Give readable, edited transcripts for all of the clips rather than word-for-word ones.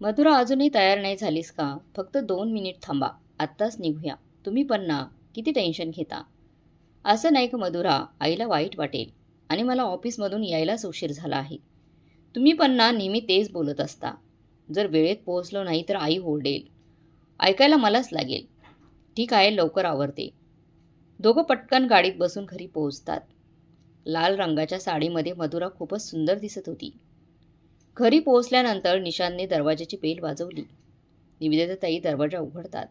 मधुरा अजूनही तयार नाही झालीस का? फक्त 2 मिनिट थांबा. आत्ताच निघूया. तुम्ही पण ना, किती टेन्शन घेता. असं नाही का मधुरा, आईला वाईट वाटेल आणि मला ऑफिसमधून यायलाच उशीर झाला आहे. तुम्ही पण ना नेहमी तेच बोलत असता. जर वेळेत पोहोचलो नाही तर आई ओरडेल. ऐकायला मलाच लागेल. ठीक आहे, लवकर आवरते. दोघं पटकन गाडीत बसून घरी पोहोचतात. लाल रंगाच्या साडीमध्ये मधुरा खूपच सुंदर दिसत होती. घरी पोहोचल्यानंतर निशांतने दरवाजाची बेल वाजवली. निवेदिताताई दरवाजा उघडतात.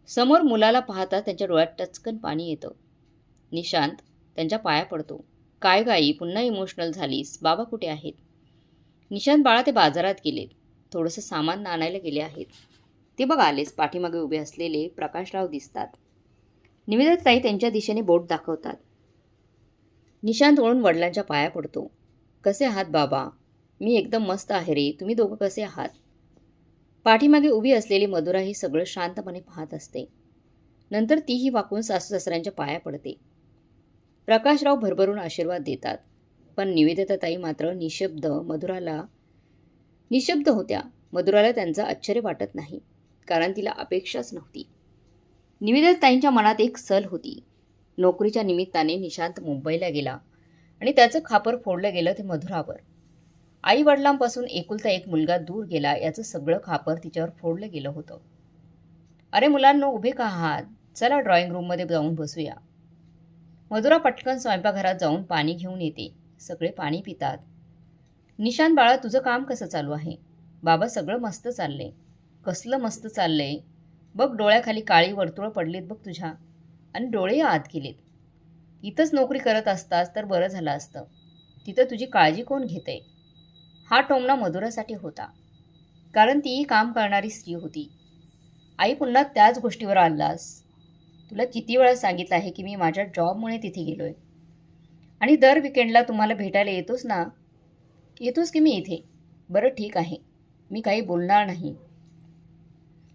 समोर मुलाला पाहता त्यांच्या डोळ्यात टचकन पाणी येतं. निशांत त्यांच्या पाया पडतो. काय गाई, पुन्हा इमोशनल झालीस? बाबा कुठे आहेत? निशांत बाळा ते बाजारात गेलेत. थोडंसं सामान आणायला गेले आहेत. ते बघ आलेच. पाठीमागे उभे असलेले प्रकाशराव दिसतात. निवेदिताताई त्यांच्या दिशेने बोट दाखवतात. निशांत वळून वडिलांच्या पाया पडतो. कसे आहात बाबा? मी एकदम मस्त आहे रे. तुम्ही दोघं कसे आहात? पाठीमागे उभी असलेली मधुरा ही सगळं शांतपणे पाहत असते. नंतर तीही वाकून सासू सासऱ्यांच्या पाया पडते. प्रकाशराव भरभरून आशीर्वाद देतात. पण निवेदिताताई मात्र निशब्द होत्या. मधुराला त्यांचं आश्चर्य वाटत नाही, कारण तिला अपेक्षाच नव्हती. निवेदिताताईंच्या मनात एक सल होती. नोकरीच्या निमित्ताने निशांत मुंबईला गेला आणि त्याचं खापर फोडलं गेलं ते मधुरावर. आई वडिलांपासून एकुलता एक मुलगा दूर गेला याचं सगळं खापर तिच्यावर फोडलं गेलं होतं. अरे मुलांनो, उभे का आहात? चला ड्रॉइंग रूममध्ये जाऊन बसूया. मधुरा पटकन स्वयंपाकघरात जाऊन पाणी घेऊन येते. सगळे पाणी पितात. निशांत बाळा, तुझं काम कसं चालू आहे? बाबा, सगळं मस्त चाललंय. कसलं मस्त चाललंय? बघ, डोळ्याखाली काळी वर्तुळं पडलीत बघ तुझ्या, आणि डोळे आत गेलेत. इथंच नोकरी करत असतास तर बरं झालं असतं. तिथं तुझी काळजी कोण घेतंय? हा टोमणा मधुरासाठी होता, कारण तीही काम करणारी स्त्री होती. आई, पुन्हा त्याच गोष्टीवर आलास. तुला किती वेळा सांगितलं आहे की मी माझ्या जॉबमुळे तिथे गेलोय आणि दर विकेंडला तुम्हाला भेटायला येतोच ना. येतोच की मी इथे. बरं ठीक आहे, मी काही बोलणार नाही.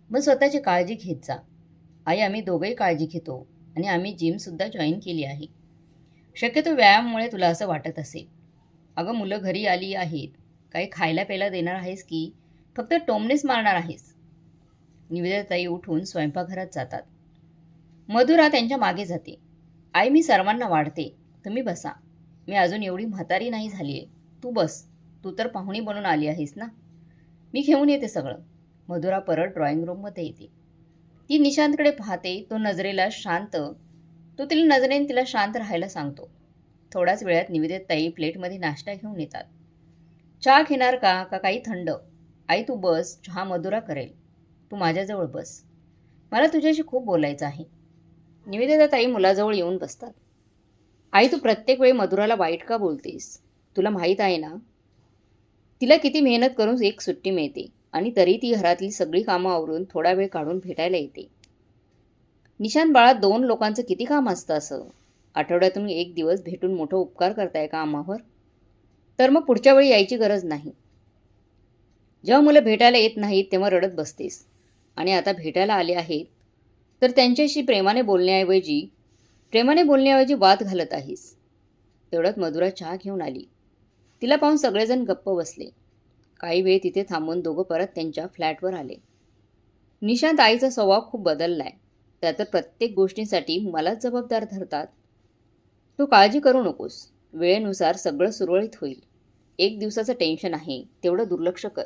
मग स्वतःची काळजी घेत जा. आई, आम्ही दोघंही काळजी घेतो आणि आम्ही जिमसुद्धा जॉईन केली आहे. शक्यतो व्यायामामुळे तुला असं वाटत असेल. अगं, मुलं घरी आली आहेत. काही खायला प्यायला देणार आहेस की फक्त टोमणेच मारणार आहेस? निवेदिताताई उठून स्वयंपाकघरात जातात. मधुरा त्यांच्या मागे जाते. आई, मी सर्वांना वाढते. तुम्ही बसा. मी अजून एवढी म्हातारी नाही झाली आहे. तू बस. तू तर पाहुणी बनून आली आहेस ना. मी घेऊन येते सगळं. मधुरा परत ड्रॉइंग रूममध्ये येते. ती निशांतकडे पाहते. तो तिला नजरेने तिला शांत राहायला सांगतो. थोड्याच वेळात निवेदिताताई प्लेटमध्ये नाश्ता घेऊन येतात. चहा घेणार का काही थंड? आई, तू बस. चहा मधुरा करेल. तू माझ्याजवळ बस. मला तुझ्याशी खूप बोलायचं आहे. निवेदिताताई मुलाजवळ येऊन बसतात. आई, तू प्रत्येक वेळी मधुराला वाईट का बोलतेस? तुला माहीत आहे ना, तिला किती मेहनत करून एक सुट्टी मिळते आणि तरी ती घरातली सगळी कामं आवरून थोडा वेळ काढून भेटायला येते. निशांत बाळा, 2 लोकांचं किती काम असतं असं? आठवड्यातून 1 दिवस भेटून मोठं उपकार करताय का आम्हावर? तर मग पुढच्या वेळी यायची गरज नाही. जेव्हा मुलं भेटायला येत नाहीत तेव्हा रडत बसतेस आणि आता भेटायला आले आहेत तर त्यांच्याशी प्रेमाने बोलण्याऐवजी वाद घालत आहेस. तेवढ्यात मधुरा चहा घेऊन आली. तिला पाहून सगळेजण गप्प बसले. काही वेळ तिथे थांबून दोघं परत त्यांच्या फ्लॅटवर आले. निशांत, आईचा स्वभाव खूप बदललाय. त्या तर प्रत्येक गोष्टींसाठी मलाच जबाबदार धरतात. तू काळजी करू नकोस. वेळेनुसार सगळं सुरळीत होईल. 1 दिवसाचं टेन्शन आहे, तेवढं दुर्लक्ष कर.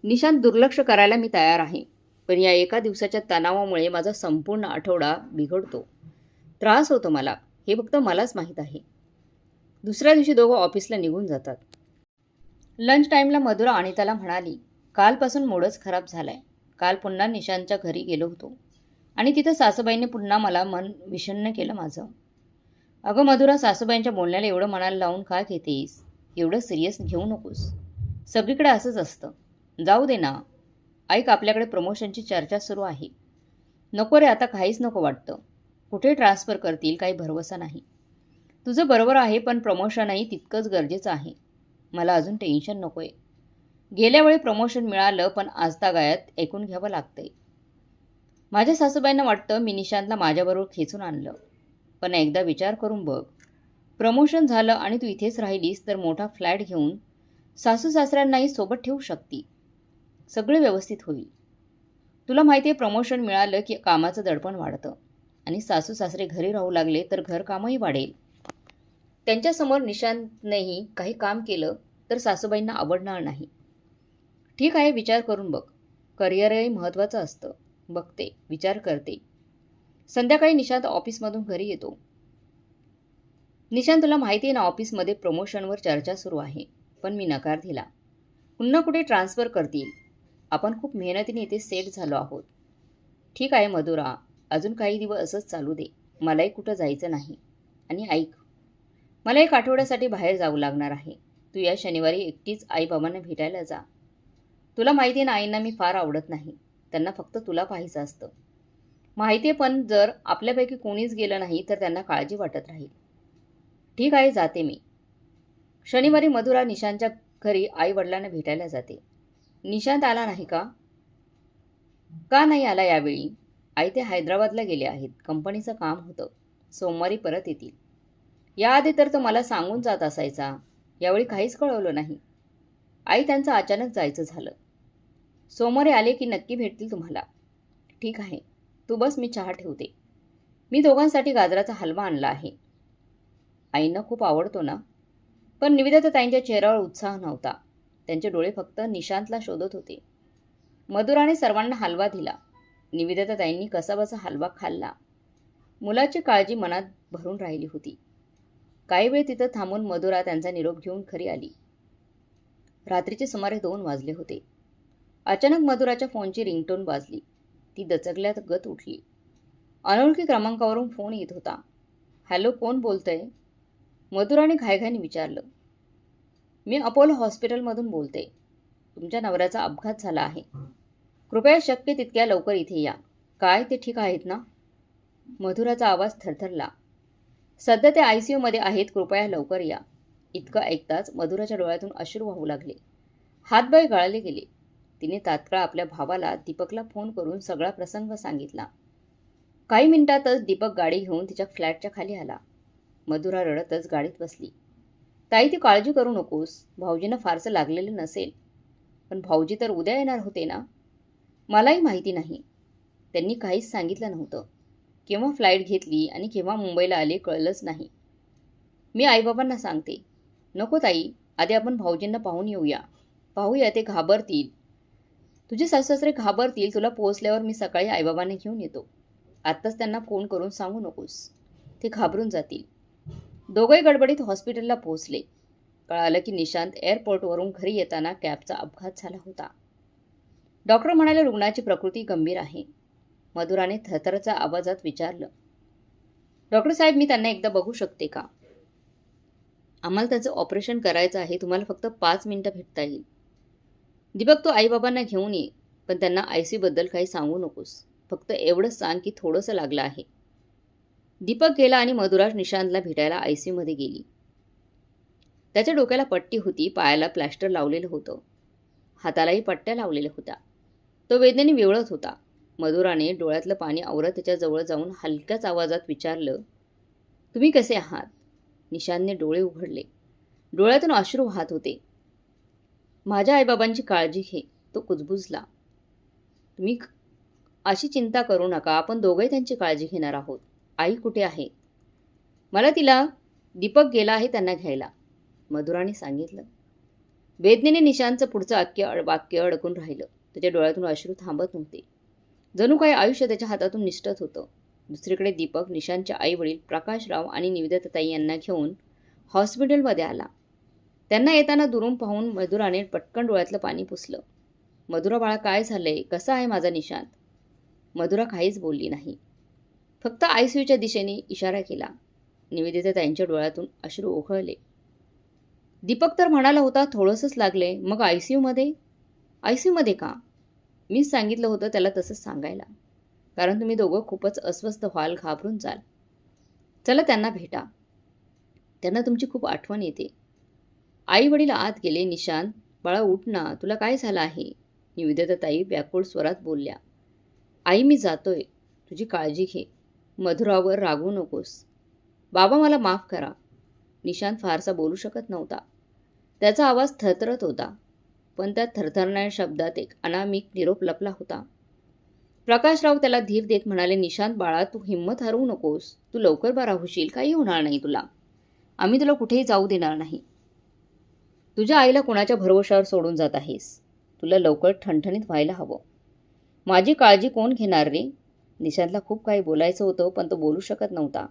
निशांत, दुर्लक्ष करायला मी तयार आहे, पण या एका दिवसाच्या तणावामुळे माझा संपूर्ण आठवडा बिघडतो. त्रास होतो मला. हे फक्त मलाच माहीत आहे. दुसऱ्या दिवशी दोघं ऑफिसला निघून जातात. लंच टाईमला मधुरा अनिताला म्हणाली, कालपासून मूडच खराब झालाय. काल पुन्हा निशांतच्या घरी गेलो होतो आणि तिथं सासूबाईंनी पुन्हा मला मन विषण्ण केलं माझं. अगं मधुरा, सासूबाईंच्या बोलण्याला एवढं मनाला लावून का घेतेस? एवढं सिरियस घेऊ नकोस. सगळीकडे असंच असतं. जाऊ दे ना. ऐक, आपल्याकडे प्रमोशनची चर्चा सुरू आहे. नको रे, आता काहीच नको वाटतं. कुठे ट्रान्सफर करतील काही भरवसा नाही. तुझं बरोबर आहे, पण प्रमोशनही तितकंच गरजेचं आहे. मला अजून टेन्शन नकोय. गेल्या वेळी प्रमोशन मिळालं, पण आजतागायत ऐकून घ्यावं लागतंय. माझ्या सासूबाईंना वाटतं मी निशांतला माझ्याबरोबर खेचून आणलं. पण एकदा विचार करून बघ. प्रमोशन झालं आणि तू इथेच राहिलीस तर मोठा फ्लॅट घेऊन सासू सासऱ्यांनाही सोबत ठेवू शकती. सगळे व्यवस्थित होईल. तुला माहिती आहे प्रमोशन मिळालं की कामाचं दडपण वाढतं आणि सासू सासरे घरी राहू लागले तर घरकामही वाढेल. त्यांच्यासमोर निशांतनेही काही काम केलं तर सासूबाईंना आवडणार नाही. ठीक आहे, विचार करून बघ. करिअरही महत्त्वाचं असतं. बघते, विचार करते. संध्याकाळी निशांत ऑफिसमधून घरी येतो. निशांत, तुला माहिती आहे ना, ऑफिसमध्ये प्रमोशनवर चर्चा सुरू आहे, पण मी नकार दिला. पुन्हा कुठे ट्रान्सफर करतील. आपण खूप मेहनतीने इथे सेट झालो आहोत. ठीक आहे मधुरा, अजून काही दिवस असंच चालू दे. मलाही कुठं जायचं नाही. आणि ऐक, मला 1 आठवड्यासाठी बाहेर जावं लागणार आहे. तू या शनिवारी एकटीच आईबाबांना भेटायला जा. तुला माहिती आहे ना, आईंना मी फार आवडत नाही. त्यांना फक्त तुला पाहायचं असतं. माहिती आहे, पण जर आपल्यापैकी कोणीच गेलं नाही तर त्यांना काळजी वाटत राहील. ठीक आहे, जाते मी. शनिवारी मधुरा निशांतच्या घरी आई वडिलांना भेटायला जाते. निशांत आला नाही का? का नाही आला यावेळी? आई ते हैदराबादला गेले आहेत. कंपनीचं काम होतं. सोमवारी परत येतील. याआधी तर तो मला सांगून जात असायचा. यावेळी काहीच कळवलं नाही. आई त्यांचं अचानक जायचं झालं. सोमवारी आले की नक्की भेटतील तुम्हाला. ठीक आहे, तू बस, मी चहा ठेवते. मी दोघांसाठी गाजराचा हलवा आणला आहे. आईंना खूप आवडतो ना? पण निवेदिताताईंच्या चेहऱ्यावर उत्साह नव्हता. त्यांचे डोळे फक्त निशांतला शोधत होते. मधुराने सर्वांना हलवा दिला. निवेदिताताईंनी कसाबसा हलवा खाल्ला. मुलाची काळजी मनात भरून राहिली होती. काही वेळ तिथं थांबून मधुरा त्यांचा निरोप घेऊन घरी आली. रात्रीचे सुमारे 2 वाजले होते. अचानक मधुराच्या फोनची रिंगटोन वाजली. ती दचकल्यात गत उठली. अनोळखी क्रमांकावरून फोन येत होता. हॅलो, कोण बोलतंय? मधुराने घाईघाईने विचारलं. मी अपोलो हॉस्पिटलमधून बोलते. तुमच्या नवऱ्याचा अपघात झाला आहे. कृपया शक्य तितक्या लवकर इथे या. काय, ते ठीक आहेत ना? मधुराचा आवाज थरथरला. सध्या ते ICUमध्ये आहेत, कृपया लवकर या. इतकं ऐकताच मधुराच्या डोळ्यातून अश्रू वाहू लागले. हातपाय गळाले गेले. तिने तात्काळ आपल्या भावाला दीपकला फोन करून सगळा प्रसंग सांगितला. काही मिनिटातच दीपक गाडी घेऊन तिच्या फ्लॅटच्या खाली आला. मधुरा रडतच गाडीत बसली. ताई, ती काळजी करू नकोस. भाऊजींना फारसं लागलेलं नसेल. पण भाऊजी तर उद्या येणार होते ना? मलाही माहिती नाही. त्यांनी काहीच सांगितलं नव्हतं. केव्हा फ्लाईट घेतली आणि केव्हा मुंबईला आले कळलंच नाही. मी आईबाबांना सांगते. नको ताई, आधी आपण भाऊजींना पाहून येऊया. पाहूया, ते घाबरतील. तुझे सासू-सासरे घाबरतील. तुला पोहोचल्यावर मी सकाळी आईबाबांना घेऊन येतो. आत्ताच त्यांना फोन करून सांगू नकोस. ते घाबरून जातील. दोघंही गडबडीत हॉस्पिटलला पोहोचले. कळालं की निशांत एअरपोर्टवरून घरी येताना कॅबचा अपघात झाला होता. डॉक्टर म्हणाले रुग्णाची प्रकृती गंभीर आहे. मधुराने थरथरच्या आवाजात विचारलं. डॉक्टर साहेब, मी त्यांना एकदा बघू शकते का? आम्हाला त्याचं ऑपरेशन करायचं आहे. तुम्हाला फक्त 5 मिनिटं भेटता येईल. दीपक, तू आईबाबांना घेऊन ये, पण त्यांना ICUबद्दल काही सांगू नकोस. फक्त एवढंच सांग की थोडंसं लागलं आहे. दीपक गेला आणि मधुरा निशांतला भेटायला ICUमध्ये गेली. त्याच्या डोक्याला पट्टी होती, पायाला प्लॅस्टर लावलेलं होतं. हातालाही पट्ट्या लावलेल्या होत्या. तो वेदनेने विवळत होता. मधुराने डोळ्यातलं पाणी आवरत त्याच्या जवळ जाऊन हलक्याच आवाजात विचारलं, तुम्ही कसे आहात? निशांतने डोळे उघडले. डोळ्यातून अश्रू वाहत होते. माझ्या आईबाबांची काळजी घे. तो कुजबुजला. तुम्ही अशी चिंता करू नका. आपण दोघंही त्यांची काळजी घेणार आहोत. आई कुठे आहे? मला तिला दीपक गेला आहे त्यांना घ्यायला, मधुराने सांगितलं. वेदनेने निशांतचं पुढचं वाक्य अडकून राहिलं. त्याच्या डोळ्यातून अश्रू थांबत नव्हते. जणू काही आयुष्य त्याच्या हातातून निसटत होतं. दुसरीकडे दीपक निशांतचे आईवडील प्रकाशराव आणि निवेदिताताई यांना घेऊन हॉस्पिटलमध्ये आला. त्यांना येताना दुरून पाहून मधुराने पटकन डोळ्यातलं पाणी पुसलं. मधुरा बाळा, काय झालंय? कसा आहे माझा निशांत? मधुरा काहीच बोलली नाही. फक्त ICUच्या दिशेने इशारा केला. निवेदिताताईंच्या डोळ्यातून अश्रू ओघळले. दीपक तर म्हणाला होता थोडंसंच लागले, मग ICUमध्ये? ICUमध्ये का? मीच सांगितलं होतं त्याला तसंच सांगायला. कारण तुम्ही दोघं खूपच अस्वस्थ व्हाल, घाबरून जाल. चला त्यांना भेटा. त्यांना तुमची खूप आठवण येते. आई वडील आत गेले. निशांत, बाळा उठ ना, तुला काय झालं आहे? निवेदिताताई व्याकुळ स्वरात बोलल्या. आई, मी जातोय. तुझी काळजी घे. मधुरावर रागवू नकोस. बाबा, मला माफ करा. निशांत फारसा बोलू शकत नव्हता. त्याचा आवाज थरथरत होता. पण त्या थरथरणाऱ्या शब्दात एक अनामिक निरोप लपला होता. प्रकाशराव त्याला धीर देत म्हणाले, निशांत बाळा, तू हिंमत हरवू नकोस. तू लवकर बरा होशील. काही होणार नाही तुला. आम्ही तुला कुठेही जाऊ देणार नाही. तुझ्या आईला कुणाच्या भरवशावर सोडून जात आहेस. तुला लवकर ठणठणीत व्हायला हवं. माझी काळजी कोण घेणार रे? निशांतला खूप काही बोलायचं होतं, पण तो बोलू शकत नव्हता.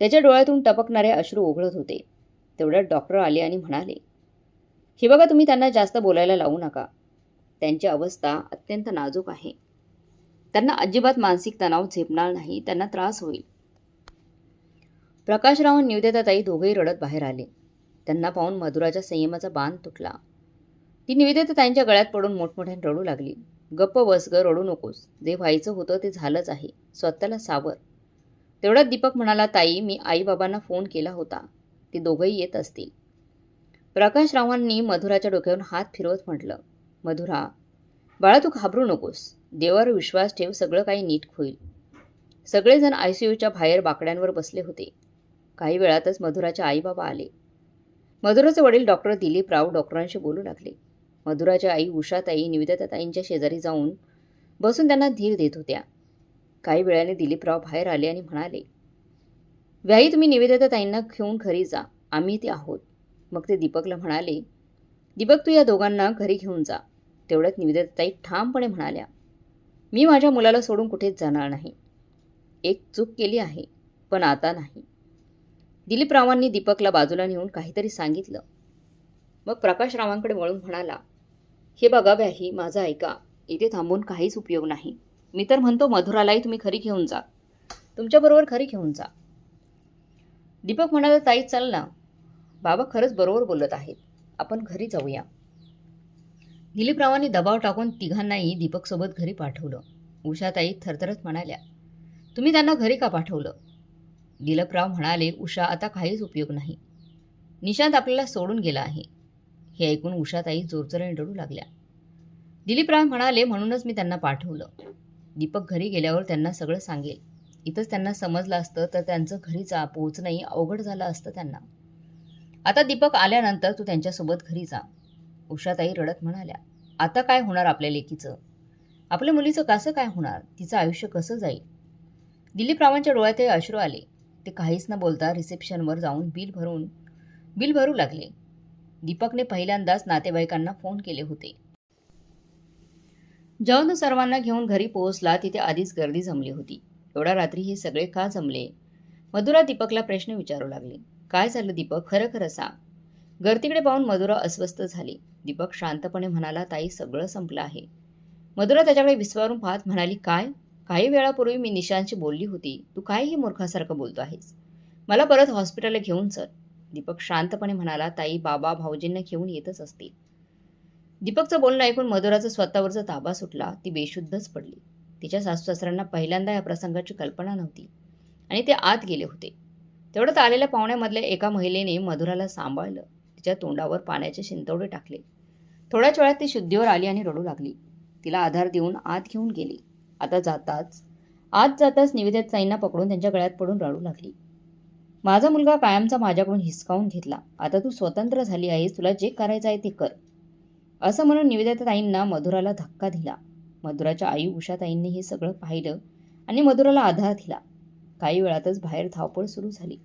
त्याच्या डोळ्यातून टपकणारे अश्रू ओघळत होते. तेवढ्यात डॉक्टर आले आणि म्हणाले, हे बघा, तुम्ही त्यांना जास्त बोलायला लावू नका. त्यांची अवस्था अत्यंत नाजूक आहे. त्यांना अजिबात मानसिक तणाव झेपणार नाही. त्यांना त्रास होईल. प्रकाशराव आणि निवेदिताताई दोघेही रडत बाहेर आले. त्यांना पाहून मधुराच्या संयमाचा बांध तुटला. ती निवेदिताताईंच्या गळ्यात पडून मोठमोठ्याने रडू लागली. गप्प बस ग, रडू नकोस. जे व्हायचं होतं ते झालंच आहे. स्वतःला सावर. तेवढ्यात दीपक म्हणाला, ताई, मी आईबाबांना फोन केला होता. ते दोघंही येत असतील. प्रकाशरावांनी मधुराच्या डोक्यावरून हात फिरवत म्हटलं, मधुरा बाळा, तू घाबरू नकोस. देवावर विश्वास ठेव. सगळं काही नीट होईल. सगळेजण आयसीयूच्या बाहेर बाकड्यांवर बसले होते. काही वेळातच मधुराचे आईबाबा आले. मधुराचे वडील डॉक्टर दिलीपराव डॉक्टरांशी बोलू लागले. मधुराच्या आई उषाताई निवेदिताताईंच्या शेजारी जाऊन बसून त्यांना धीर देत होत्या. काही वेळाने दिलीपराव बाहेर आले आणि म्हणाले, व्याही, तुम्ही निवेदिताताईंना घेऊन घरी जा. आम्ही ते आहोत. मग ते दीपकला म्हणाले, दीपक, तू या दोघांना घरी घेऊन जा. तेवढ्यात निवेदिताताई ठामपणे म्हणाल्या, मी माझ्या मुलाला सोडून कुठेच जाणार नाही. एक चूक केली आहे, पण आता नाही. दिलीपरावांनी दीपकला बाजूला नेऊन काहीतरी सांगितलं. मग प्रकाशरावांकडे वळून म्हणाला, हे बघा व्याही, माझं ऐका. इथे थांबून काहीच उपयोग नाही. मी तर म्हणतो मधुरालाही तुम्ही घरी घेऊन जा. तुमच्याबरोबर घरी घेऊन जा. दीपक म्हणाला, ताई चल ना. बाबा खरंच बरोबर बोलत आहेत. आपण घरी जाऊया. दिलीपरावांनी दबाव टाकून तिघांनाही दीपकसोबत घरी पाठवलं. उषाताई थरथरत म्हणाल्या, तुम्ही त्यांना घरी का पाठवलं? दिलीपराव म्हणाले, उषा, आता काहीच उपयोग नाही. निशांत आपल्याला सोडून गेला आहे. हे ऐकून उषाताई जोरजोराने रडू लागल्या. दिलीपराव म्हणाले, म्हणूनच मी त्यांना पाठवलं. दीपक घरी गेल्यावर त्यांना सगळं सांगेल. इथंच त्यांना समजलं असतं तर त्यांचं घरी पोहोचणंही अवघड झालं असतं त्यांना. आता दीपक आल्यानंतर तू त्यांच्यासोबत घरी जा. उषाताई रडत म्हणाल्या, आता काय होणार आपल्या लेकीचं? आपल्या मुलीचं कसं काय होणार? तिचं आयुष्य कसं जाईल? दिलीपरावांच्या डोळ्यातही अश्रू आले. ते काहीच न बोलता रिसेप्शनवर जाऊन बिल भरू लागले. दीपकने पहिल्यांदाच नातेवाईकांना फोन केले होते. जेव्हा तो सर्वांना घेऊन घरी पोहोचला, तिथे आधीच गर्दी जमली होती. एवढ्या रात्री हे सगळे का जमले? मधुरा दीपकला प्रश्न विचारू लागली. काय झालं दीपक? खरं खरं सांग. गर्दीकडे पाहून मधुरा अस्वस्थ झाली. दीपक शांतपणे म्हणाला, ताई, सगळं संपलं आहे. मधुरा त्याच्याकडे विस्फारून पाहत म्हणाली, काय? काही वेळापूर्वी मी निशांतशी बोलली होती. तू काहीही मूर्खासारखं बोलतो आहेस. मला परत हॉस्पिटलला घेऊन चल. दीपक शांतपणे म्हणाला, ताई, बाबा भाऊजींना घेऊन येतच असतील. दीपकचं बोलणं ऐकून मधुराचा स्वतःवरचा ताबा सुटला. ती बेशुद्धच पडली. तिच्या सासूसासऱ्यांना पहिल्यांदा या प्रसंगाची कल्पना नव्हती आणि ते आत गेले होते. तेवढ्यात आलेल्या पाहुण्यामधल्या एका महिलेने मधुराला सांभाळलं. तिच्या तोंडावर पाण्याचे शिंतोडे टाकले. थोड्याच वेळात ती शुद्धीवर आली आणि रडू लागली. तिला आधार देऊन आत घेऊन गेली. आत जाताच निवेदिताताईंना पकडून त्यांच्या गळ्यात पडून रडू लागली. माझा मुलगा कायमचा माझ्याकडून हिसकावून घेतला. आता तू स्वतंत्र झाली आहेस. तुला जे करायचं आहे ते कर. असं म्हणून निवेदिताताईंना मधुराला धक्का दिला. मधुराच्या आई उषाताईंनी हे सगळं पाहिलं आणि मधुराला आधार दिला. काही वेळातच बाहेर धावपळ सुरू झाली.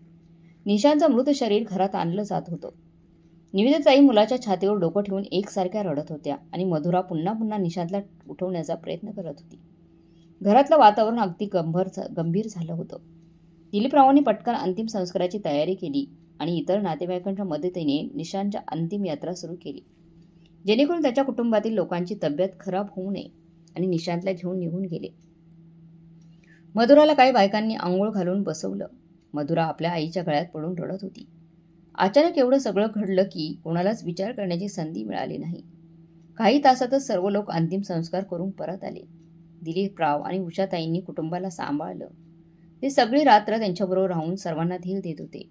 निशांतचं मृत शरीर घरात आणलं जात होतं. निवेदिताताई मुलाच्या छातीवर डोकं ठेवून एकसारख्या रडत होत्या आणि मधुरा पुन्हा पुन्हा निशांतला उठवण्याचा प्रयत्न करत होती. घरातलं वातावरण अगदी गंभीर झालं होतं. दिलीपरावांनी पटकन अंतिम संस्काराची तयारी केली आणि इतर नातेवाईकांच्या मदतीने निशांतच्या अंतिम यात्रा सुरू केली, जेणेकरून त्याच्या कुटुंबातील लोकांची तब्येत खराब होऊ नये आणि निशांतला घेऊन निघून गेले. मधुराला काही बायकांनी आंघोळ घालून बसवलं. मधुरा आपल्या आईच्या गळ्यात पडून रडत होती. अचानक एवढं सगळं घडलं की कोणालाच विचार करण्याची संधी मिळाली नाही. काही तासातच सर्व लोक अंतिम संस्कार करून परत आले. दिलीपराव आणि उषाताईंनी कुटुंबाला सांभाळलं. ते सगळी रात्र त्यांच्याबरोबर राहून सर्वांना धीर देत होते.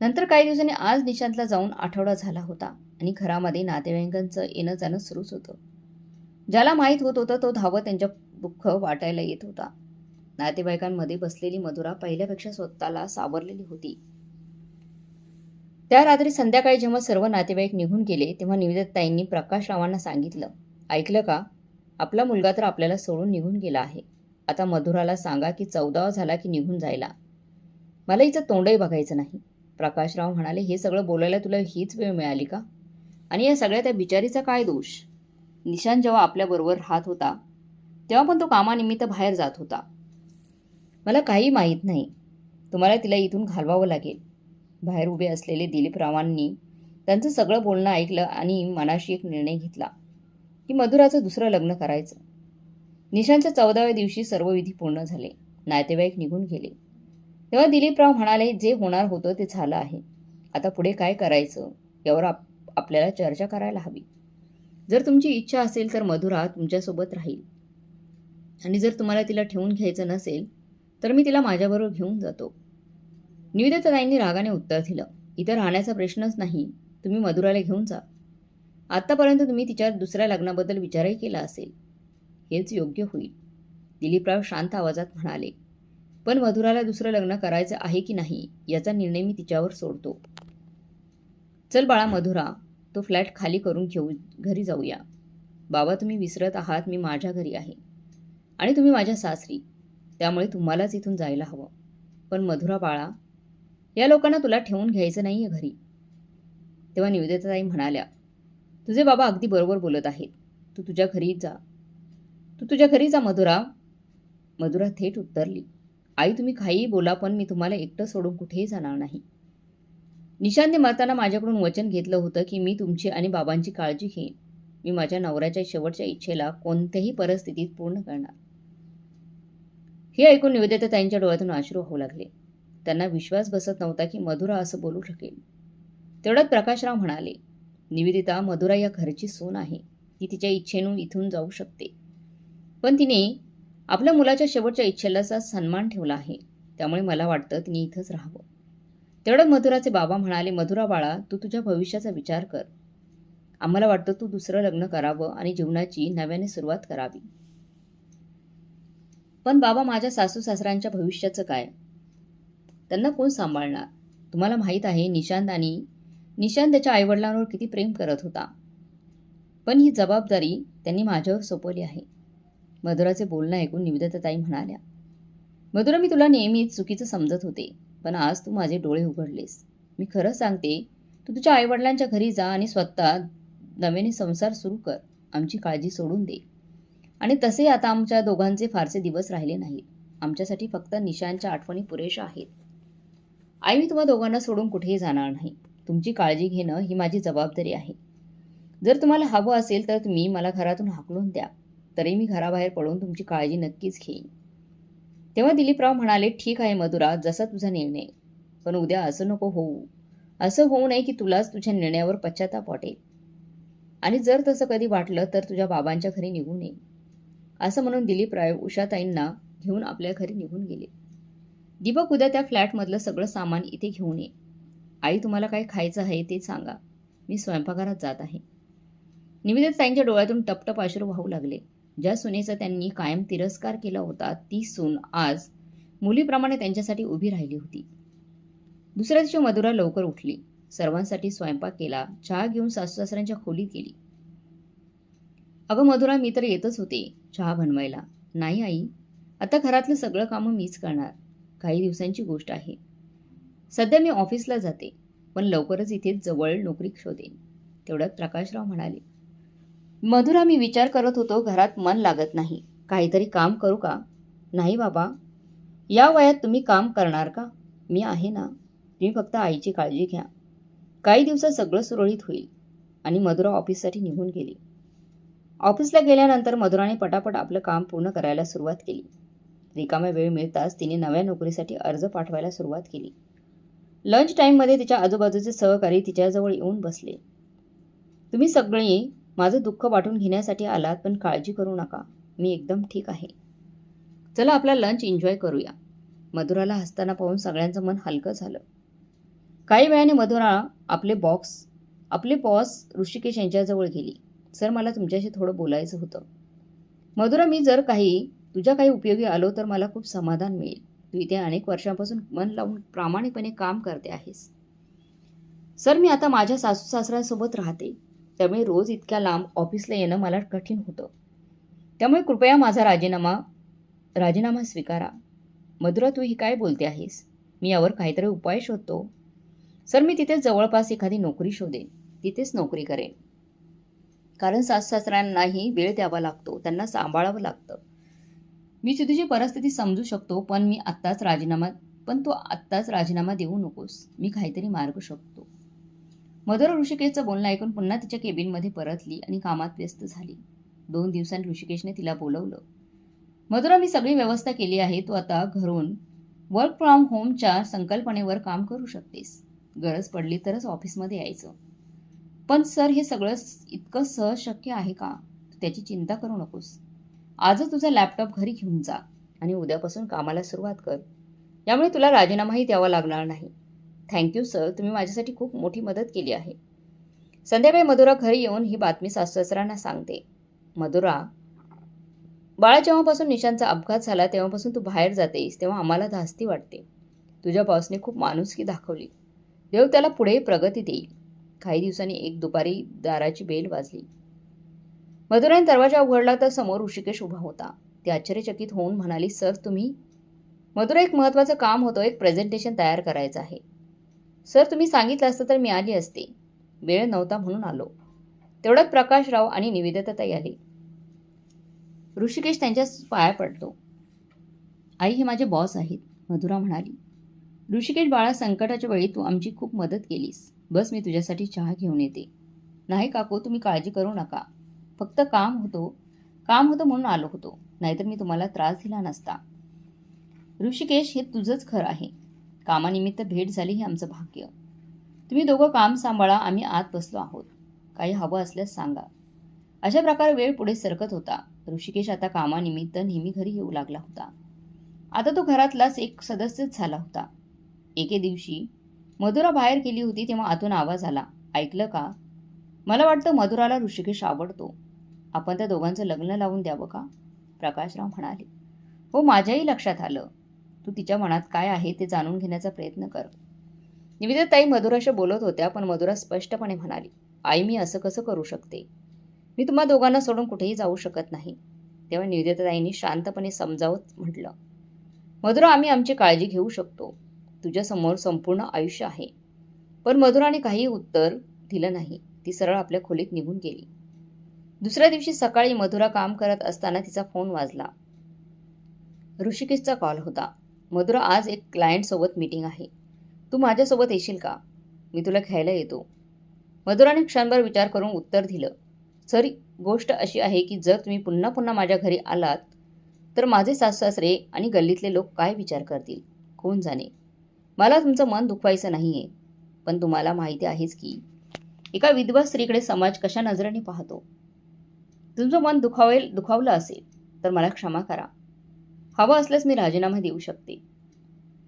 नंतर काही दिवसांनी आज निशांतला जाऊन आठवडा झाला होता आणि घरामध्ये नातेवाईकांचं येणं जाणं सुरूच होतं. ज्याला माहीत होत होतं तो धावत त्यांच्या दुःख वाटायला येत होता. नातेवाईकांमध्ये बसलेली मधुरा पहिल्यापेक्षा स्वतःला सावरलेली होती. त्या रात्री संध्याकाळी जेव्हा सर्व नातेवाईक निघून गेले तेव्हा निवेदिताताईंनी प्रकाशरावांना सांगितलं, ऐकलं का, आपला मुलगा तर आपल्याला सोडून निघून गेला आहे. आता मधुराला सांगा की 14 झाला की निघून जायला. मला हिचं तोंडही बघायचं नाही. प्रकाशराव म्हणाले, हे सगळं बोलायला तुला हीच वेळ मिळाली का? आणि या सगळ्या त्या बिचारीचा काय दोष? निशांत जेव्हा आपल्याबरोबर राहत होता तेव्हा पण तो कामानिमित्त बाहेर जात होता. मला काही माहीत नाही. तुम्हाला तिला इथून घालवावं लागेल. बाहेर उभे असलेले दिलीपरावांनी त्यांचं सगळं बोलणं ऐकलं आणि मनाशी एक निर्णय घेतला की मधुराचं दुसरं लग्न करायचं. निशांतच्या 14व्या दिवशी सर्व विधी पूर्ण झाले. नातेवाईक निघून गेले. तेव्हा दिलीपराव म्हणाले, जे होणार होतं ते झालं आहे. आता पुढे काय करायचं यावर आपल्याला चर्चा करायला हवी. जर तुमची इच्छा असेल तर मधुरा तुमच्यासोबत राहील, आणि जर तुम्हाला तिला ठेवून घ्यायचं नसेल तर मी तिला माझ्याबरोबर घेऊन जातो. निवेदिताताईंनी रागाने उत्तर दिलं, इथं राहण्याचा प्रश्नच नाही. तुम्ही मधुराला घेऊन जा. आत्तापर्यंत तुम्ही तिच्या दुसऱ्या लग्नाबद्दल विचारही केला असेल. हेच योग्य होईल. दिलीपराव शांत आवाजात म्हणाले, पण मधुराला दुसरं लग्न करायचं आहे की नाही याचा निर्णय मी तिच्यावर सोडतो. चल बाळा मधुरा, तो फ्लॅट खाली करून घरी जाऊया. बाबा, तुम्ही विसरत आहात मी माझ्या घरी आहे आणि तुम्ही माझ्या सासरी, त्यामुळे तुम्हालाच इथून जायला हवं. पण मधुरा बाळा, या लोकांना तुला ठेवून घ्यायचं नाही आहे घरी. तेव्हा निवेदिताताई म्हणाल्या, तुझे बाबा अगदी बरोबर बोलत आहेत. तू तुझ्या घरी जा मधुरा. मधुरा थेट उत्तरली, आई तुम्ही काहीही बोला, पण मी तुम्हाला एकटं सोडून कुठेही जाणार नाही. निशांतने मरताना माझ्याकडून वचन घेतलं होतं की मी तुमची आणि बाबांची काळजी घेईन. मी माझ्या नवऱ्याच्या शेवटच्या इच्छेला कोणत्याही परिस्थितीत पूर्ण करणार. हे ऐकून निवेदिताताईंच्या डोळ्यातून अश्रू वाहू लागले. त्यांना विश्वास बसत नव्हता की मधुरा असं बोलू शकेल. तेवढ्यात प्रकाशराव म्हणाले, निवेदिता, मधुरा या घरची सून आहे. ती तिच्या इच्छेनं इथून जाऊ शकते, पण तिने आपल्या मुलाच्या शेवटच्या इच्छेला सन्मान ठेवला आहे. त्यामुळे मला वाटतं तिने इथंच राहावं. तेवढ्यात मधुराचे बाबा म्हणाले, मधुरा बाळा, तू तुझ्या भविष्याचा विचार कर. आम्हाला वाटतं तू दुसरं लग्न करावं आणि जीवनाची नव्याने सुरुवात करावी. पण बाबा, माझ्या सासू सासऱ्यांच्या भविष्याचं काय? त्यांना कोण सांभाळणार? तुम्हाला माहीत आहे निशांत त्याच्या आईवडिलांवर किती प्रेम करत होता, पण ही जबाबदारी त्यांनी माझ्यावर सोपवली आहे. मधुराचे बोलणं ऐकून निवेदिताताई म्हणाल्या, मधुरा, मी तुला नेहमीच चुकीचं समजत होते, पण आज तू माझे डोळे उघडलेस. मी खरं सांगते, तू तुझ्या आईवडिलांच्या घरी जा आणि स्वतः नव्याने संसार सुरू कर. आमची काळजी सोडून दे. आणि तसे आता आमच्या दोघांचे फारसे दिवस राहिले नाहीत. आमच्यासाठी फक्त निशांच्या आठवणी पुरेशा आहेत. आई, मी तुम्हा दोघांना सोडून कुठेही जाणार नाही. तुमची काळजी घेणं ही माझी जबाबदारी आहे. जर तुम्हाला हवं असेल तर तुम्ही मला घरातून हाकलून द्या, तरी मी घराबाहेर पडून तुमची काळजी नक्कीच घेईन. तेव्हा दिलीपराव म्हणाले, ठीक आहे मधुरा, जसा तुझा निर्णय. पण उद्या असं होऊ नये की तुलाच तुझ्या निर्णयावर पश्चाताप वाटेल. आणि जर तसं कधी वाटलं तर तुझ्या बाबांच्या घरी निघून ये. असं म्हणून दिलीपराव उषाताईंना घेऊन आपल्या घरी निघून गेले. दीपक, उद्या त्या फ्लॅटमधलं सगळं सामान इथे घेऊन ये. आई, तुम्हाला काय खायचं आहे ते सांगा. मी स्वयंपाकघरात जात आहे. निवेदिताताईंच्या डोळ्यातून टपटप अश्रू वाहू लागले. ज्या सुनेचा त्यांनी कायम तिरस्कार केला होता, ती सून आज मुलीप्रमाणे त्यांच्यासाठी उभी राहिली होती. दुसऱ्या दिवशी मधुरा लवकर उठली. सर्वांसाठी स्वयंपाक केला. चहा घेऊन सासूसासऱ्यांच्या खोलीत गेली. अगं मधुरा, मी तर येतच होते चहा बनवायला. नाही आई, आता घरातलं सगळं कामं मीच करणार. काही दिवसांची गोष्ट आहे. सध्या मी ऑफिसला जाते, पण लवकरच इथेच जवळ नोकरी शोधेन. तेवढ्यात प्रकाशराव म्हणाले, मधुरा, मी विचार करत होतो घरात मन लागत नाही. काहीतरी काम करू का? नाही बाबा, या वयात तुम्ही काम करणार का? मी आहे ना. तुम्ही फक्त आईची काळजी घ्या. काही दिवसात सगळं सुरळीत होईल. आणि मधुरा ऑफिससाठी निघून गेली. ऑफिसला गेल्यानंतर मधुराने पटापट आपलं काम पूर्ण करायला सुरुवात केली. रिकाम्या वेळ मिळताच तिने नव्या नोकरीसाठी अर्ज पाठवायला सुरुवात केली. लंच टाईममध्ये तिच्या आजूबाजूचे सहकारी तिच्याजवळ येऊन बसले. तुम्ही सगळे माझं दुःख वाटून घेण्यासाठी आलात, पण काळजी करू नका. मी एकदम ठीक आहे. चला आपला लंच एन्जॉय करूया. मधुराला हसताना पाहून सगळ्यांचं मन हलकं झालं. काही वेळाने मधुरा आपले बॉस ऋषिकेश यांच्याजवळ गेली. सर, मला तुमच्याशी थोडं बोलायचं होतं. मधुरा, मी जर तुझ्या काही उपयोगी आलो तर मला खूप समाधान मिळेल. तू इथे अनेक वर्षांपासून मन लावून प्रामाणिकपणे काम करते आहेस. सर, मी आता माझ्या सासू सासऱ्यांसोबत राहते, त्यामुळे रोज इतक्या लांब ऑफिसला येणं मला कठीण होतं. त्यामुळे कृपया माझा राजीनामा स्वीकारा. मधुरा, तू ही काय बोलते आहेस? मी यावर काहीतरी उपाय शोधतो. सर, मी तिथेच जवळपास एखादी नोकरी शोधेन, तिथेच नोकरी करेन. कारण सासू-सासऱ्यांनाही वेळ द्यावा लागतो, त्यांना सांभाळावं लागतं. मी तुझी परिस्थिती समजू शकतो, पण तू आत्ताच राजीनामा देऊ नकोस. मी काहीतरी मार्ग शोधतो. मधुरा ऋषिकेशचं बोलणं ऐकून पुन्हा तिच्या केबिनमध्ये परतली आणि कामात व्यस्त झाली. 2 दिवसांनी ऋषिकेशने तिला बोलवलं. मधुरा, मी सगळी व्यवस्था केली आहे. तू आता घरून वर्क फ्रॉम होमच्या संकल्पनेवर काम करू शकतेस. गरज पडली तरच ऑफिसमध्ये यायचं. पण सर, हे सगळं इतकं सहज शक्य आहे का? तू त्याची चिंता करू नकोस. आजच तुझा लॅपटॉप घरी घेऊन जा आणि उद्यापासून कामाला सुरुवात कर. यामुळे तुला राजीनामाही द्यावा लागणार नाही. थँक्यू सर, तुम्ही माझ्यासाठी खूप मोठी मदत केली आहे. संध्याकाळी मधुरा घरी येऊन ही बातमी सासू-सासऱ्यांना सांगते. मधुरा, बाळा, जेव्हापासून निशांचा अपघात झाला तेव्हापासून तू बाहेर जातेस तेव्हा आम्हाला धास्ती वाटते. तुझ्या बॉसने खूप माणुसकी दाखवली. देव त्याला पुढे प्रगती देईल. काही दिवसांनी एक दुपारी दाराची बेल वाजली. मधुराने दरवाजा उघडला तर समोर ऋषिकेश उभा होता. ती आश्चर्यचकित होऊन म्हणाली, सर, तुम्ही? मधुरा, एक महत्त्वाचं काम होतं. एक प्रेझेंटेशन तयार करायचं आहे. सर, तुम्ही सांगितलं असतं तर मी आली असते. वेळ नव्हता म्हणून आलो. तेवढ्यात प्रकाशराव आणि निवेदिताताई आले. ऋषिकेश त्यांच्या पाया पडतो. आई, हे माझे बॉस आहेत, मधुरा म्हणाली. ऋषिकेश, बाळा, संकटाच्या वेळी तू आमची खूप मदत केलीस. बस, मी तुझ्यासाठी चहा घेऊन येते. नाही काकू, तुम्ही काळजी करू नका. फक्त काम होतं म्हणून आलो होतो. नाहीतर मी तुम्हाला त्रास दिला नसता. ऋषिकेश, हे तुझंच खरं आहे. कामानिमित्त भेट झाली हे आमचं भाग्य. तुम्ही दोघं काम सांभाळा, आम्ही आत बसलो आहोत. काही हवं असल्यास सांगा. अशा प्रकारे वेळ पुढे सरकत होता. ऋषिकेश आता कामानिमित्त नेहमी घरी येऊ लागला होता. आता तो घरातलाच एक सदस्यच झाला होता. एके दिवशी मधुरा बाहेर गेली होती तेव्हा आतून आवाज आला. ऐकलं का? मला वाटतं मधुराला ऋषिकेश आवडतो. आपण त्या दोघांचं लग्न लावून द्यावं का? प्रकाशराव म्हणाले. हो, माझ्याही लक्षात आलं. तू तिच्या मनात काय आहे ते जाणून घेण्याचा प्रयत्न कर. निवेदिताताई मधुराशी बोलत होत्या, पण मधुरा स्पष्टपणे म्हणाली, आई, मी असं कसं करू शकते? मी तुम्हा दोघांना सोडून कुठेही जाऊ शकत नाही. तेव्हा निवेदिताताईंनी शांतपणे समजावत म्हटलं, मधुरा, आम्ही आमची काळजी घेऊ शकतो. तुझ्यासमोर संपूर्ण आयुष्य आहे. पण मधुराने काही उत्तर दिलं नाही. ती सरळ आपल्या खोलीत निघून गेली. दुसऱ्या दिवशी सकाळी मधुरा काम करत असताना तिचा फोन वाजला. ऋषिकेशचा कॉल होता. मधुरा, आज एक क्लायंटसोबत मीटिंग आहे. तू माझ्यासोबत येशील का? मी तुला घ्यायला येतो. मधुराने क्षणभर विचार करून उत्तर दिलं, सर, गोष्ट अशी आहे की जर तुम्ही पुन्हा पुन्हा माझ्या घरी आलात तर माझे सासू-सासरे आणि गल्लीतले लोक काय विचार करतील? कोण जाणे. मला तुमचं मन दुखवायचं नाहीये. पण तुम्हाला माहिती आहेच की एका विधवा स्त्रीकडे समाज कशा नजरेने पाहतो. तुमचं मन दुखावलं असेल तर मला क्षमा करा. हवं असल्यास मी राजीनामा देऊ शकते.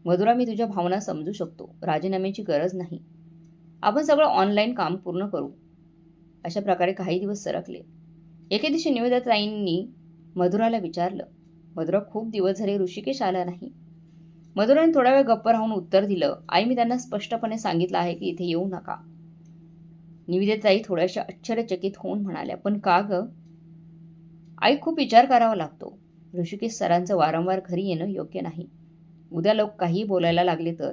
मधुरा, मी तुझ्या भावना समजू शकतो. राजीनाम्याची गरज नाही. आपण सगळं ऑनलाईन काम पूर्ण करू. अशा प्रकारे काही दिवस सरकले. एके दिवशी निवेदिताताईंनी मधुराला विचारलं, मधुरा, खूप दिवस झाले ऋषिकेश आला नाही. मधुराने थोडा वेळ गप्प राहून उत्तर दिलं, आई, मी त्यांना स्पष्टपणे सांगितलं आहे की इथे येऊ नका. निवेदिताताई थोड्याशा आश्चर्यचकित होऊन म्हणाल्या, पण का गं? आई, खूप विचार करावा लागतो. ऋषिकेश सरांचं वारंवार घरी येणं योग्य नाही. उद्या लोक काहीही बोलायला लागले तर?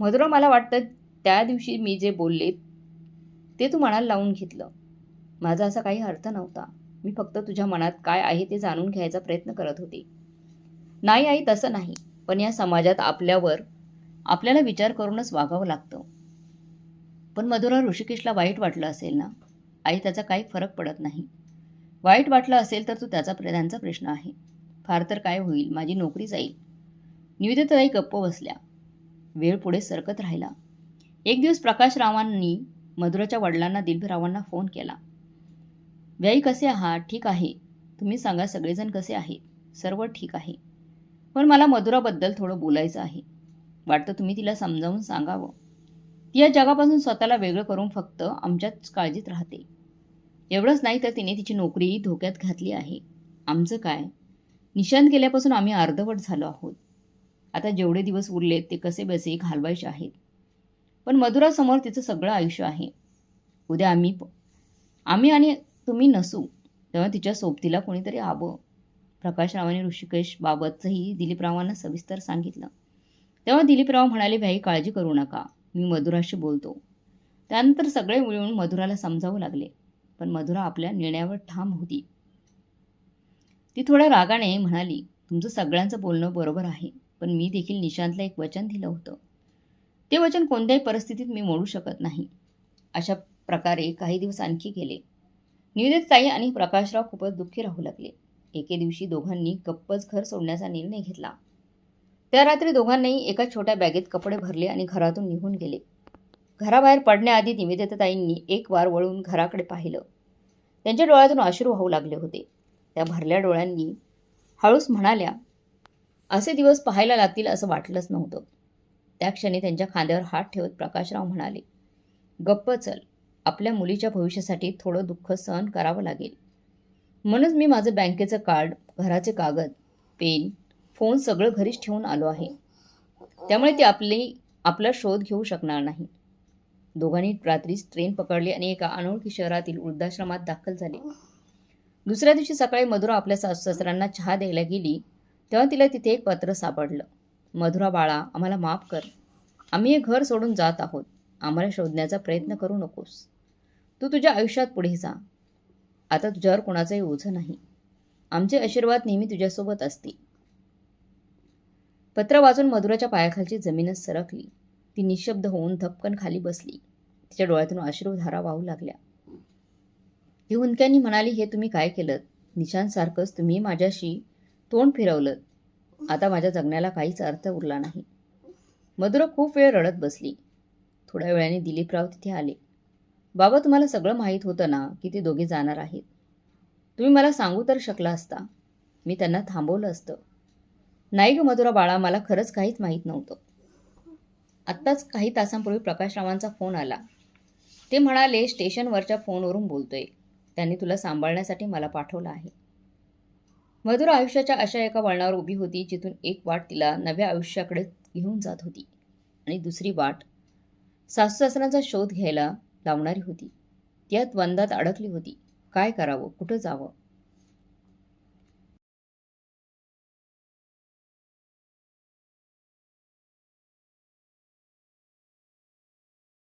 मधुरा, मला वाटतं त्या दिवशी मी जे बोलले ते तू मनाला लावून घेतलं. माझा असा काही अर्थ नव्हता. मी फक्त तुझ्या मनात काय आहे ते जाणून घ्यायचा प्रयत्न करत होते. नाही आई, तसं नाही. पण या समाजात आपल्याला विचार करूनच वागावं लागतं. पण मधुरा, ऋषिकेशला वाईट वाटलं असेल ना? आई, त्याचा काही फरक पडत नाही. वाईट वाटलं असेल तर त्यांचा प्रश्न आहे. फार तर काय होईल, माझी नोकरी जाईल. निवेदिताताई गप्प बसल्या. वेळ पुढे सरकत राहिला. एक दिवस प्रकाशरावांनी मधुराच्या वडिलांना दिलीपरावांना फोन केला. व्याई, कसे आहात? ठीक आहे. तुम्ही सांगा, सगळेजण कसे आहेत? सर्व ठीक आहे. पण मला मधुराबद्दल थोडं बोलायचं आहे. वाटतं तुम्ही तिला समजावून सांगावं. ती या जगापासून स्वतःला वेगळं करून फक्त आमच्याच काळजीत राहते. एवढंच नाही तर तिने तिची नोकरीही धोक्यात घातली आहे. आमचं काय? निशांत गेल्यापासून आम्ही अर्धवट झालो आहोत. आता जेवढे दिवस उरलेत ते कसे बसे घालवायचे आहेत. पण मधुरासमोर तिचं सगळं आयुष्य आहे. उद्या आम्ही आणि तुम्ही नसू, तेव्हा तिच्या सोबतीला कोणीतरी हवं. प्रकाशरावांनी ऋषिकेश बाबतचंही दिलीपरावांना सविस्तर सांगितलं. तेव्हा दिलीपराव म्हणाले, "भाई, काळजी करू नका, मी मधुराशी बोलतो." त्यानंतर सगळे मिळून मधुराला समजावू लागले, पण मधुरा आपल्या निर्णयावर ठाम होती. ती थोड्या रागाने म्हणाली, "तुमचं सगळ्यांचं बोलणं बरोबर आहे, पण मी देखील निशांतला एक वचन दिलं होतं. ते वचन कोणत्याही परिस्थितीत मी मोडू शकत नाही." अशा प्रकारे काही दिवस आणखी गेले. निवेदिताताई आणि प्रकाशराव खूपच दुःखी राहू लागले. एके दिवशी दोघांनी गप्पच घर सोडण्याचा निर्णय घेतला. त्या रात्री दोघांनाही एका छोट्या बॅगेत कपडे भरले आणि घरातून निघून गेले. घराबाहेर पडण्याआधी निवेदिताताईंनी एक वार वळून घराकडे पाहिलं. त्यांच्या डोळ्यातून अश्रू वाहू लागले होते. त्या भरल्या डोळ्यांनी हळूच म्हणाल्या, "असे दिवस पाहायला लागतील असं वाटलंच नव्हतं." त्या क्षणी त्यांच्या खांद्यावर हात ठेवत प्रकाशराव म्हणाले, "गप्प चल. आपल्या मुलीच्या भविष्यासाठी थोडं दुःख सहन करावं लागेल. म्हणूनच मी माझं बँकेचं कार्ड, घराचे कागद, पेन, फोन सगळं घरीच ठेवून आलो आहे. त्यामुळे ती आपला शोध घेऊ शकणार नाही." दोघांनी रात्रीच ट्रेन पकडली आणि एका अनोळखी शहरातील वृद्धाश्रमात दाखल झाले. दुसऱ्या दिवशी सकाळी मधुरा आपल्या सासू-सासऱ्यांना चहा द्यायला गेली, तेव्हा तिला तिथे एक पत्र सापडलं. "मधुरा बाळा, आम्हाला माफ कर. आम्ही हे घर सोडून जात आहोत. आम्हाला शोधण्याचा प्रयत्न करू नकोस. तू तुझ्या आयुष्यात पुढे जा. आता तुझ्यावर कोणाचंही ओझं नाही. आमचे आशीर्वाद नेहमी तुझ्यासोबत असतील." पत्र वाचून मधुराच्या पायाखालची जमीनच सरकली. ती निशब्द होऊन धपकन खाली बसली. तिच्या डोळ्यातून अश्रुधारा वाहू लागल्या. ती हुंदक्यांनी म्हणाली, "हे तुम्ही काय केलं? निशांतसारखंच तुम्ही माझ्याशी तोंड फिरवलं. आता माझ्या जगण्याला काहीच अर्थ उरला नाही." मधुरा खूप वेळ रडत बसली. थोड्या वेळाने दिलीपराव तिथे आले. "बाबा, तुम्हाला सगळं माहीत होतं ना की ते दोघे जाणार आहेत? तुम्ही मला सांगू तर शकला असता. मी त्यांना थांबवलं असतं." "नाही ग मधुरा बाळा, मला खरंच काहीच माहीत नव्हतं. आत्ताच काही तासांपूर्वी प्रकाशरावांचा फोन आला. ते म्हणाले, स्टेशनवरच्या फोनवरून बोलतोय. त्यांनी तुला सांभाळण्यासाठी मला पाठवलं आहे." मधुरा आयुष्याच्या अशा एका वळणावर उभी होती, जिथून एक वाट तिला नव्या आयुष्याकडे घेऊन जात होती आणि दुसरी वाट सासू-सासऱ्यांचा शोध घ्यायला लावणारी होती. ती या द्वंद्वात अडकली होती. काय करावं? कुठं जावं?